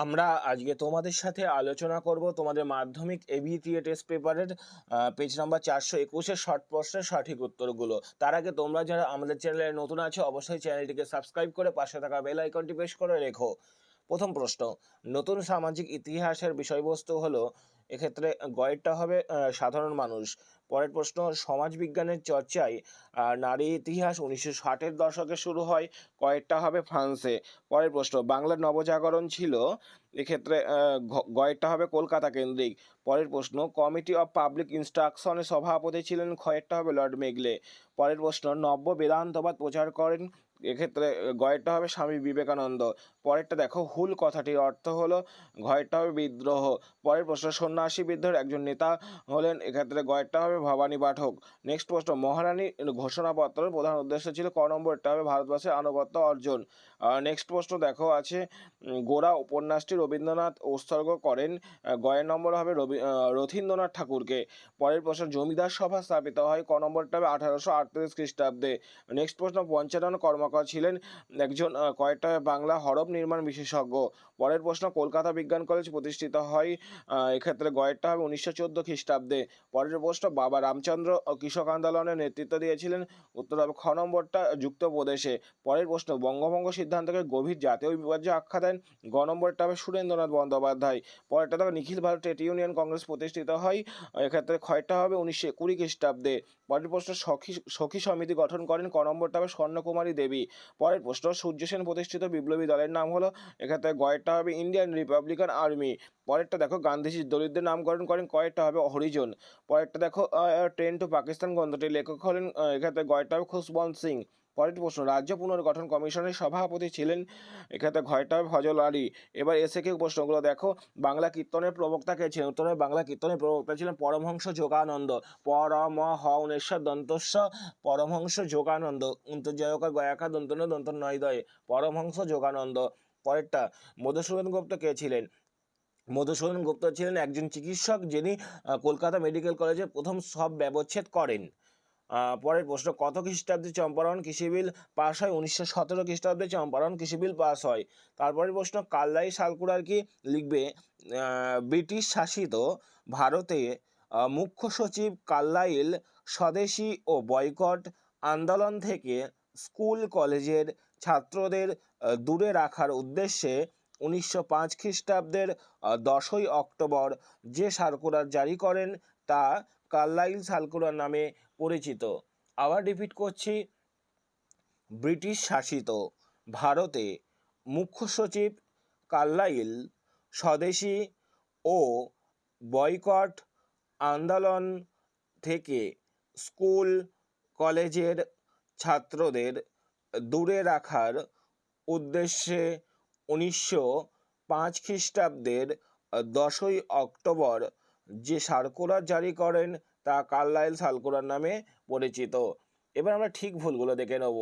আমরা আজকে তোমাদের সাথে আলোচনা করব তোমাদের মাধ্যমিক এবিটিএ টেস্ট পেপারের পেজ নাম্বার 421-এর শর্ট প্রশ্নের সঠিক উত্তরগুলো। তার আগে তোমরা যারা আমাদের চ্যানেলে নতুন আছো অবশ্যই চ্যানেলটিকে সাবস্ক্রাইব করে পাশে থাকা বেল আইকনটি প্রেস করে রেখো। প্রথম প্রশ্ন, নতুন সামাজিক ইতিহাসের বিষয়বস্তু হলো, এক্ষেত্রে গয়েরটা হবে সাধারণ মানুষ। পরের প্রশ্ন, সমাজবিজ্ঞানের চর্চায় নারী ইতিহাস 1960-এর দশকে শুরু হয়, কয়েকটা হবে ফ্রান্সে। পরের প্রশ্ন, বাংলার নবজাগরণ ছিল, এক্ষেত্রে গয়েরটা হবে কলকাতা কেন্দ্রিক। পরের প্রশ্ন, কমিটি অফ পাবলিক ইনস্ট্রাকশনের সভাপতি ছিলেন, খয়েরটা হবে লর্ড মেগলে। পরের প্রশ্ন, নব্য বেদান্তবাদ প্রচার করেন, এক্ষেত্রে গয়েরটা হবে স্বামী বিবেকানন্দ। পরেরটা দেখো, হুল কথাটির অর্থ হলো, ঘয়েরটা হবে বিদ্রোহ। পরের প্রশ্ন, সন্ন্যাসী বিদ্রোহের একজন নেতা হলেন, এক্ষেত্রে গয়েরটা হবে ভবানী পাঠক। নেক্সট প্রশ্ন, মহারানী ঘোষণাপত্রের প্রধান উদ্দেশ্য ছিল, ক নম্বরটা হবে ভারতবর্ষের আনুগত্য অর্জন। নেক্সট প্রশ্ন দেখো আছে, গোরা উপন্যাসটি রবীন্দ্রনাথ উৎসর্গ করেন, গয়ের নম্বর হবে রথীন্দ্রনাথ ঠাকুরকে। পরের প্রশ্ন, জমিদার সভা স্থাপিত হয়, ক নম্বরটা হবে 1838 খ্রিস্টাব্দে। নেক্সট প্রশ্ন, পঞ্চানন কর্মকার ছিলেন একজন কয়েকটা বাংলা হরফ নির্মাণ বিশেষজ্ঞ। পরের প্রশ্ন, কলকাতা বিজ্ঞান কলেজ প্রতিষ্ঠিত হয়, এক্ষেত্রে গয়েরটা হবে 1914 খ্রিস্টাব্দে। পরের প্রশ্ন, বাবা রামচন্দ্র কৃষক আন্দোলনের নেতৃত্ব দিয়েছিলেন, উত্তর হবে খ নম্বরটা যুক্তপ্রদেশে। পরের প্রশ্ন, বঙ্গভঙ্গ সিদ্ধান্তকে গভীর জাতীয় বিপর্যয় আখ্যা দেন, গ নম্বরটা হবে সুরেন্দ্রনাথ বন্দ্যোপাধ্যায়। পরেরটা দেখো, নিখিল ভারত ট্রেড ইউনিয়ন কংগ্রেস প্রতিষ্ঠিত হয়, এক্ষেত্রে ক্ষয়টা হবে 1920 খ্রিস্টাব্দে। পরের প্রশ্ন, সখী সখী সমিতি গঠন করেন, ক নম্বরটা হবে স্বর্ণকুমারী দেবী। পরের প্রশ্ন, সূর্য সেন প্রতিষ্ঠিত বিপ্লবী দলের নাম হলো, এক্ষেত্রে গয়েরটা হবে ইন্ডিয়ান রিপাবলিকান আর্মি। পরেরটা দেখো, গান্ধীজি দলিতদের নামকরণ করেন, কয়েকটা হবে হরিজন। পরেরটা দেখো, ট্রেন টু পাকিস্তান গ্রন্থটির লেখক হলেন, এক্ষেত্রে গয়েরটা হবে খুশবন্ত সিং। পরের প্রশ্ন, রাজ্য পুনর্গঠন কমিশনের সভাপতি ছিলেন, এক্ষেত্রে ঘয়টা হবে ফজল আলী। এবার এসে কেউ প্রশ্নগুলো দেখো, বাংলা কীর্তনের প্রবক্তা কে ছিলেন, উত্তরে বাংলা কীর্তনের প্রবক্তা ছিলেন পরমহংস যোগানন্দ। পরমহ উনেশ্বর দন্তস্ব পরমহংস যোগানন্দ, অন্তর্জয়কার গয়াকার দন্তন দন্ত নয় দয়ে, পরমহংস যোগানন্দ। পরেরটা, মধুসূদন গুপ্ত কে ছিলেন, মধুসূদন গুপ্ত ছিলেন একজন চিকিৎসক, যিনি কলকাতা মেডিকেল কলেজে প্রথম সব ব্যবচ্ছেদ করেন। পরের প্রশ্ন, কত খ্রিস্টাব্দে চম্পারণ কৃষি বিল পাস হয়, 1917 খ্রিস্টাব্দে চম্পারণ কৃষি বিল পাস হয়। তারপরের প্রশ্ন, কাল্লাই সালকুড়ার কি লিখবে, ব্রিটিশ শাসিত ভারতে মুখ্য সচিব কার্লাইল স্বদেশী ও বয়কট আন্দোলন থেকে স্কুল কলেজের ছাত্রদের দূরে রাখার উদ্দেশ্যে 1905 খ্রিস্টাব্দের 10ই অক্টোবর যে সার্কুলার জারি করেন, তা কার্লাইল সার্কুলার নামে পরিচিত। আবার রিপিট করছি, ব্রিটিশ শাসিত ভারতে মুখ্য সচিব কার্লাইল স্বদেশী ও বয়কট আন্দোলন থেকে স্কুল কলেজের ছাত্রদের দূরে রাখার উদ্দেশ্যে 1905 খ্রিস্টাব্দের 10ই অক্টোবর যে সার্কুলার জারি করেন, তা কার্লাইল সার্কুলার নামে পরিচিত। এবার আমরা ঠিক ভুলগুলো দেখে নেব।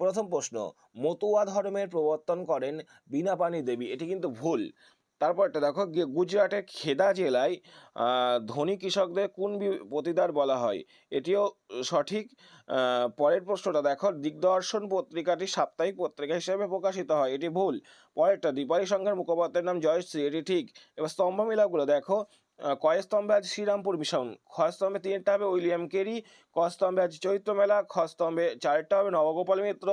প্রথম প্রশ্ন, মতুয়া ধর্মের প্রবর্তন করেন বীণাপাণি দেবী, এটি কিন্তু ভুল। তারপরটা দেখো, গুজরাটের খেদা জেলায় ধনী কৃষকদের কোন পতিদার বলা হয়, এটিও সঠিক। পরের প্রশ্নটা দেখো, দিগদর্শন পত্রিকাটি সাপ্তাহিক পত্রিকা হিসেবে প্রকাশিত হয়, এটি ভুল। পরেরটা, দীপালি সংঘের মুখপাত্রের নাম জয়শ্রী, এটি ঠিক। এবার স্তম্ভ মিলাপগুলো দেখো, কয় স্তম্ভে আছে শ্রীরামপুর মিশন, খ স্তম্ভে তিনটা হবে উইলিয়াম কেরি, ক স্তম্ভে আছে চৈত্র মেলা, খ স্তম্ভে চারটা হবে নবগোপাল মিত্র,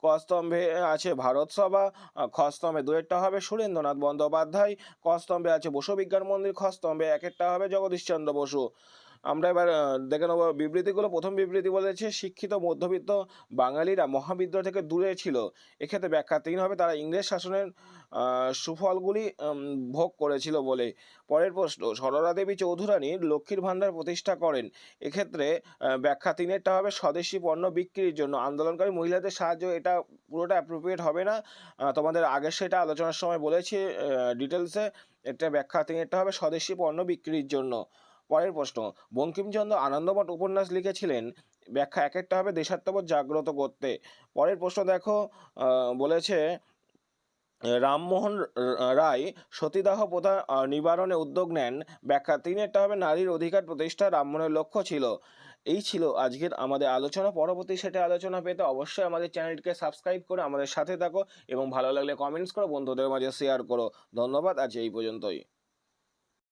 ক স্তম্ভে আছে ভারত সভা, খ স্তম্ভে দুয়েরটা হবে সুরেন্দ্রনাথ বন্দ্যোপাধ্যায়, ক স্তম্ভে আছে বসু বিজ্ঞান মন্দির, খ স্তম্ভে একেরটা হবে জগদীশচন্দ্র বসু। আমরা এবার দেখে নেব বিবৃতিগুলো। প্রথম বিবৃতি বলেছে, শিক্ষিত মধ্যবিত্ত বাঙালিরা মহাবিদ্রোহ থেকে দূরে ছিল, এক্ষেত্রে ব্যাখ্যা 3 হবে, তারা ইংরেজ শাসনের সুফলগুলি ভোগ করেছিল বলে। পরের প্রশ্ন, সরলা দেবী চৌধুরানী লক্ষ্মীর ভাণ্ডার প্রতিষ্ঠা করেন, এক্ষেত্রে ব্যাখ্যা 3-এরটা হবে, স্বদেশি পণ্য বিক্রির জন্য আন্দোলনকারী মহিলাদের সাহায্য, এটা পুরোটা অ্যাপ্রোপ্রিয়েট হবে না, তোমাদের আগে সেটা আলোচনার সময় বলেছি ডিটেলসে। এটা ব্যাখ্যা 3-এরটা হবে, স্বদেশি পণ্য বিক্রির জন্য। পরের প্রশ্ন, বঙ্কিমচন্দ্র আনন্দমঠ উপন্যাস লিখেছিলেন, ব্যাখ্যা একেরটা হবে, দেশাত্মবোধ জাগ্রত করতে। পরের প্রশ্ন দেখো, বলেছে রামমোহন রায় সতীদাহ প্রথা নিবারণে উদ্যোগ নেন, ব্যাখ্যা 3-এরটা হবে, নারীর অধিকার প্রতিষ্ঠা রামমোহনের লক্ষ্য ছিল। এই ছিল আজকের আমাদের আলোচনা। পরবর্তী সেটা আলোচনা পেতে অবশ্যই আমাদের চ্যানেলটিকে সাবস্ক্রাইব করে আমাদের সাথে থাকো এবং ভালো লাগলে কমেন্টস করো, বন্ধুদের মাঝে শেয়ার করো। ধন্যবাদ, আজ এই পর্যন্তই।